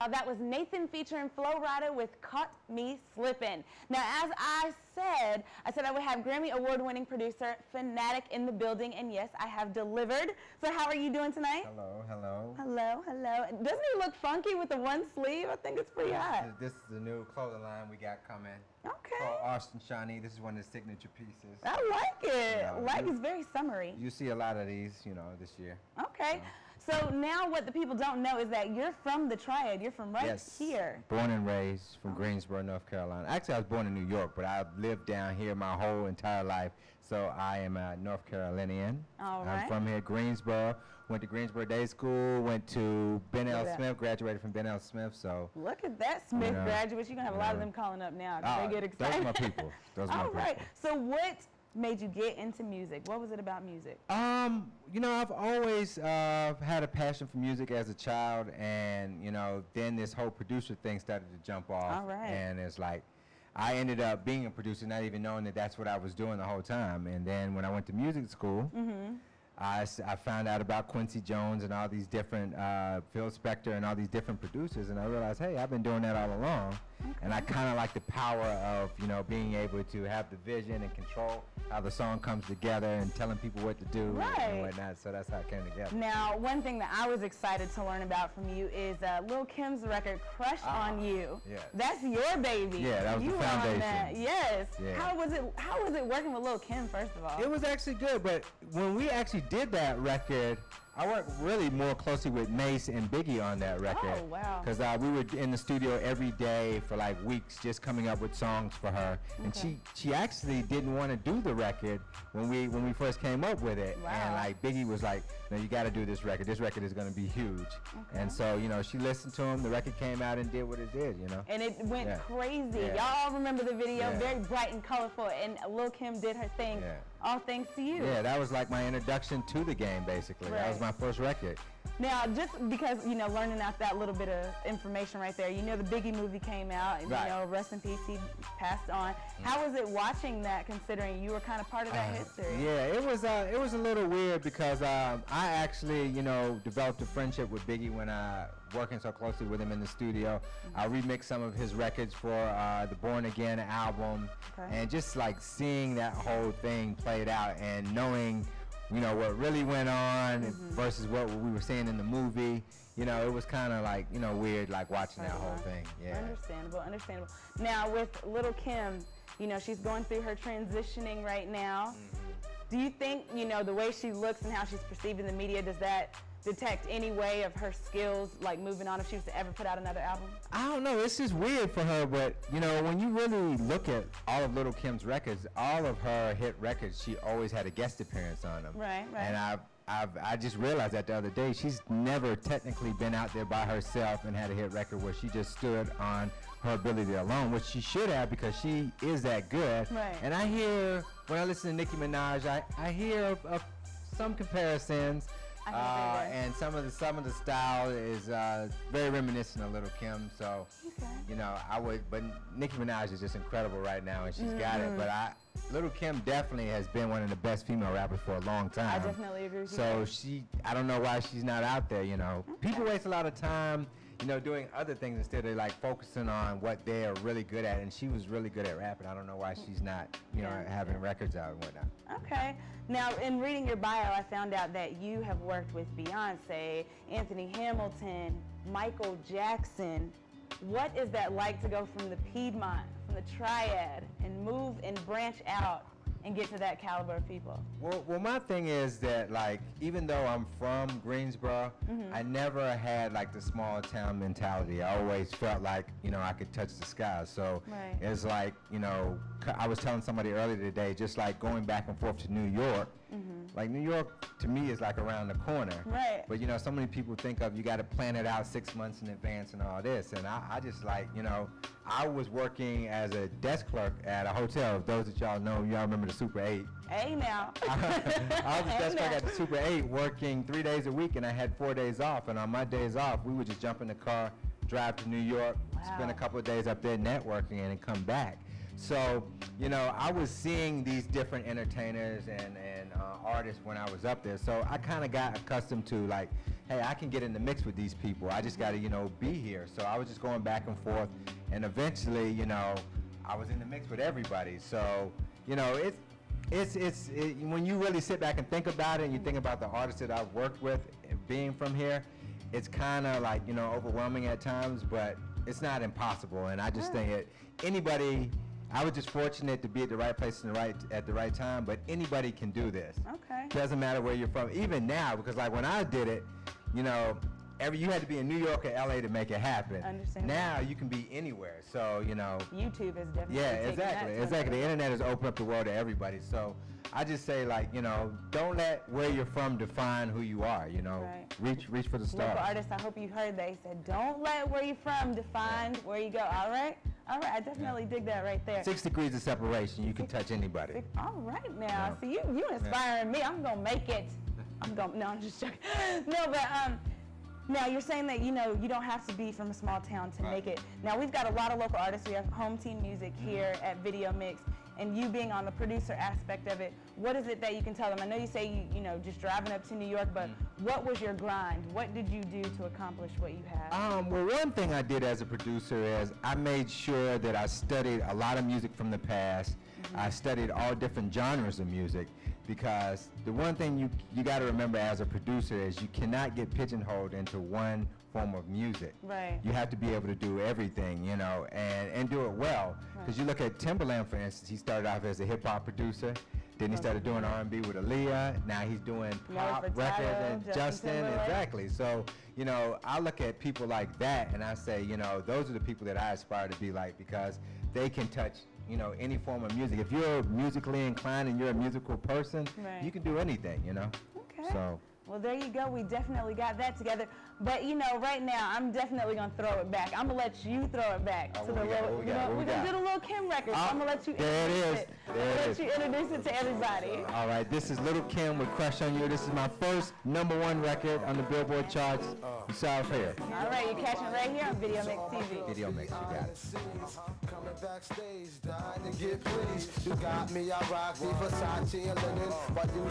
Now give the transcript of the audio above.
That was Nathan featuring Flo Rida with Caught Me Slippin'. Now, as I said I would have Grammy Award-winning producer Fanatic in the building, and yes, I have delivered. So how are you doing tonight? Hello, hello. Hello, hello. Doesn't he look funky with the one sleeve? I think it's pretty hot. This is the new clothing line we got coming. Okay. Called Austin Shawnee. This is one of the signature pieces. I like it. It's very summery. You see a lot of these, this year. Okay. So now what the people don't know is that you're from the Triad. You're from here. Born and raised from Greensboro, North Carolina. Actually, I was born in New York, but I've lived down here my whole entire life. So I am a North Carolinian. All right. I'm from here, Greensboro. Went to Greensboro Day School. Went to Ben L. Smith. Graduated from Ben L. Smith. So look at that, Smith graduates. You're gonna have a lot of them calling up now because they get excited. Those are my people. Those are my people. So what made you get into music? What was it about music? I've always had a passion for music as a child, and then this whole producer thing started to jump off. All right. And it's like I ended up being a producer, not even knowing that that's what I was doing the whole time. And then when I went to music school, I found out about Quincy Jones and all these different Phil Spector and all these different producers, and I realized, hey, I've been doing that all along. Okay. And I kind of like the power of being able to have the vision and control how the song comes together and telling people what to do and whatnot. So that's how it came together. Now, one thing that I was excited to learn about from you is Lil' Kim's record, Crush on You. Yeah. That's your baby. Yeah, that was the foundation. That. Yes. Yeah. How was it working with Lil' Kim, first of all? It was actually good, but when we actually did that record, I worked really more closely with Mace and Biggie on that record. Oh, wow. Because we were in the studio every day for like weeks just coming up with songs for her. And she actually didn't want to do the record when we first came up with it. Wow. And like Biggie was like, no, you got to do this record. This record is going to be huge. Okay. And so, she listened to him. The record came out and did what it did, And it went crazy. Yeah. Y'all remember the video, very bright and colorful, and Lil' Kim did her thing, all thanks to you. Yeah, that was like my introduction to the game, basically. That was my first record. Now, just because, learning out that little bit of information right there, the Biggie movie came out, and, rest in peace, he passed on. How was it watching that, considering you were kind of part of that history? Yeah, it was a little weird because I actually, developed a friendship with Biggie when working so closely with him in the studio. I remixed some of his records for the Born Again album, and just like seeing that whole thing played out and knowing what really went on versus what we were seeing in the movie. It was kind of like, weird, like watching that whole thing. Yeah. Understandable. Now with Lil' Kim, she's going through her transitioning right now. Do you think, the way she looks and how she's perceived in the media, does that detect any way of her skills, like moving on if she was to ever put out another album? I don't know. It's just weird for her, but when you really look at all of Lil' Kim's records, all of her hit records, she always had a guest appearance on them. Right. And I just realized that the other day, she's never technically been out there by herself and had a hit record where she just stood on her ability alone, which she should have because she is that good. Right. And I hear, when I listen to Nicki Minaj, I hear of some comparisons. And some of the style is very reminiscent of Lil' Kim, so but Nicki Minaj is just incredible right now, and she's got it. But Lil' Kim definitely has been one of the best female rappers for a long time. I definitely agree with you. So I don't know why she's not out there. People waste a lot of time, doing other things instead of like focusing on what they are really good at, and she was really good at rapping. I don't know why she's not, having records out and whatnot. Okay. Now, in reading your bio, I found out that you have worked with Beyonce, Anthony Hamilton, Michael Jackson. What is that like to go from the Piedmont, from the Triad, and move and branch out and get to that caliber of people? Well, my thing is that, like, even though I'm from Greensboro, I never had like the small town mentality. I always felt like, I could touch the sky. So it's like, I was telling somebody earlier today, just like going back and forth to New York. Like New York to me is like around the corner. Right. But so many people think of you got to plan it out 6 months in advance and all this. And I just like, I was working as a desk clerk at a hotel. Those that y'all know, y'all remember the Super 8. Hey now. I was a desk clerk at the Super 8 working 3 days a week, and I had 4 days off. And on my days off, we would just jump in the car, drive to New York, spend a couple of days up there networking, and then come back. So, you know, I was seeing these different entertainers and artists when I was up there. So I kind of got accustomed to like, hey, I can get in the mix with these people. I just got to, you know, be here. So I was just going back and forth. And eventually, you know, I was in the mix with everybody. So, you know, when you really sit back and think about it and you think about the artists that I've worked with being from here, it's kind of like, you know, overwhelming at times, but it's not impossible. And I just think anybody, I was just fortunate to be at the right place at the right time, but anybody can do this. Okay. Doesn't matter where you're from, even now, because like when I did it, you know, you had to be in New York or LA to make it happen. Understand. Now you can be anywhere. So, you know. YouTube is definitely Exactly. The internet has opened up the world to everybody. So I just say, like, you know, don't let where you're from define who you are, you know. Right. Reach for the stars. Local artists, I hope you heard that. He said, don't let where you're from define where you go. All right? All right, I definitely dig that right there. 6 degrees of separation, you can touch anybody. All right now. See, you inspiring me. I'm going to make it. No, I'm just joking. No, but now you're saying that, you know, you don't have to be from a small town to make it. Now we've got a lot of local artists. We have home team music here at VideoMix, and you being on the producer aspect of it, what is it that you can tell them? I know you say, you know, just driving up to New York, but what was your grind? What did you do to accomplish what you had? Well, one thing I did as a producer is I made sure that I studied a lot of music from the past. I studied all different genres of music, because the one thing you got to remember as a producer is you cannot get pigeonholed into one form of music. Right. You have to be able to do everything, you know, and do it well. Because you look at Timberland, for instance, he started off as a hip-hop producer. Then he started doing R&B with Aaliyah. Now he's doing pop records and Justin. Exactly. So, you know, I look at people like that and I say, you know, those are the people that I aspire to be like, because they can touch, you know, any form of music. If you're musically inclined and you're a musical person, you can do anything, you know. Okay. So. Well, there you go. We definitely got that together. But, you know, right now, I'm definitely going to throw it back. I'm going to let you throw it back to the little, you know, we're going to do the Lil' Kim record. So I'm going to let you introduce it. I'm going to let you introduce it to everybody. All right, this is Lil' Kim with Crush on You. This is my first #1 record on the Billboard charts. You saw it here. All right, you're catching right here on VideoMix TV. VideoMix, you got it. Coming backstage, dying to get pleased. You got me, I rock the Versace and linen, but you